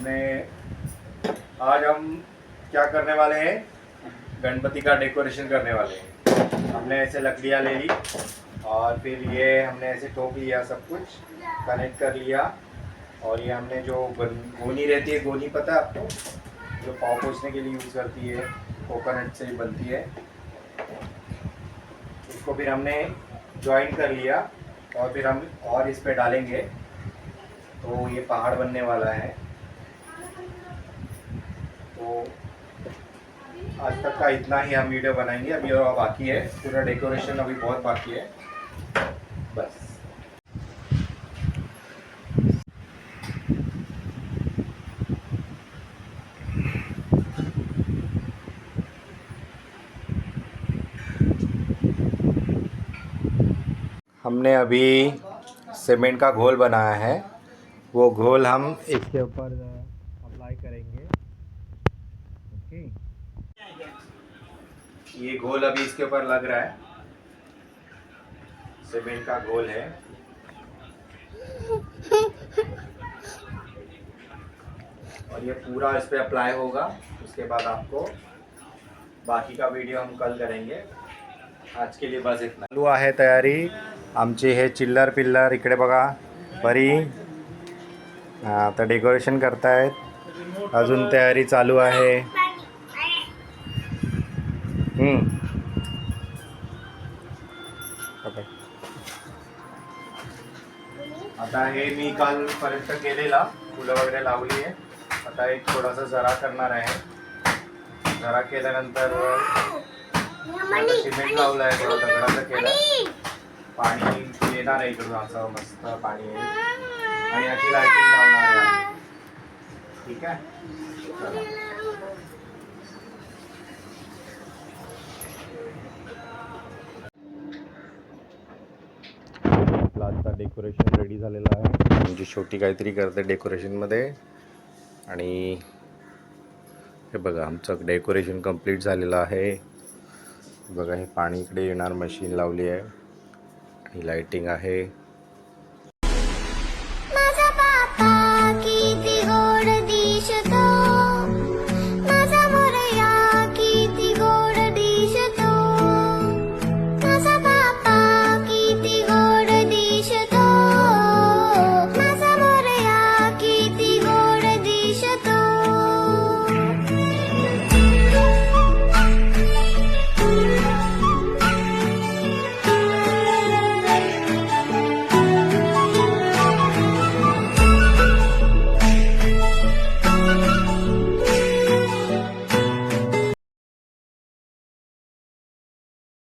हमने आज हम क्या करने वाले हैं, गणपति का डेकोरेशन करने वाले हैं। हमने ऐसे लकड़ियाँ ले ली और फिर ये हमने ऐसे ठोक लिया, सब कुछ कनेक्ट कर लिया। और ये हमने जो गोनी रहती है, गोनी पता है आपको, जो पाँव पोंछने के लिए यूज़ करती है, कोकोनट से बनती है, इसको फिर हमने ज्वाइन कर लिया और फिर हम और इस पे डालेंगे तो ये पहाड़ बनने वाला है। तो आज तक का इतना ही हम वीडियो बनाएंगे, अभी और बाकी है, पूरा डेकोरेशन अभी बहुत बाकी है बस। हमने अभी सीमेंट का घोल बनाया है, वो घोल हम इसके ऊपर अप्लाई करेंगे। ओके, ये घोल अभी इसके ऊपर लग रहा है, सीमेंट का घोल है। और ये पूरा इस पे अप्लाई होगा, उसके बाद आपको बाकी का वीडियो हम कल करेंगे। आज के लिए बस इतना। चालू आहे तयारी आमची, हे चिल्लर पिल्लर इकडे बघा, परी आता डेकोरेशन करतायत, अजून तयारी चालू आहे। आता हे मी कालपर्यंत केलेला, फुलं वगैरे लावली आहे। आता एक थोडासा जरा करणार आहे, जरा केल्यानंतर सिमेंट लावलं आहे, थोडं दगडाचं केलं, पाणी येणार आहे इकडून, असं मस्त पाणी येईल आणि अशी लाइटिंग लावणार आहे। ठीक आहे, आपलं आता डेकोरेशन रेडी झालेलं आहे। म्हणजे छोटी काहीतरी करते डेकोरेशनमध्ये। आणि हे बघा, आमचं डेकोरेशन कंप्लीट झालेलं आहे। बघा, हे पाणी इकडे येणार, मशीन लावली आहे आणि लाइटिंग आहे।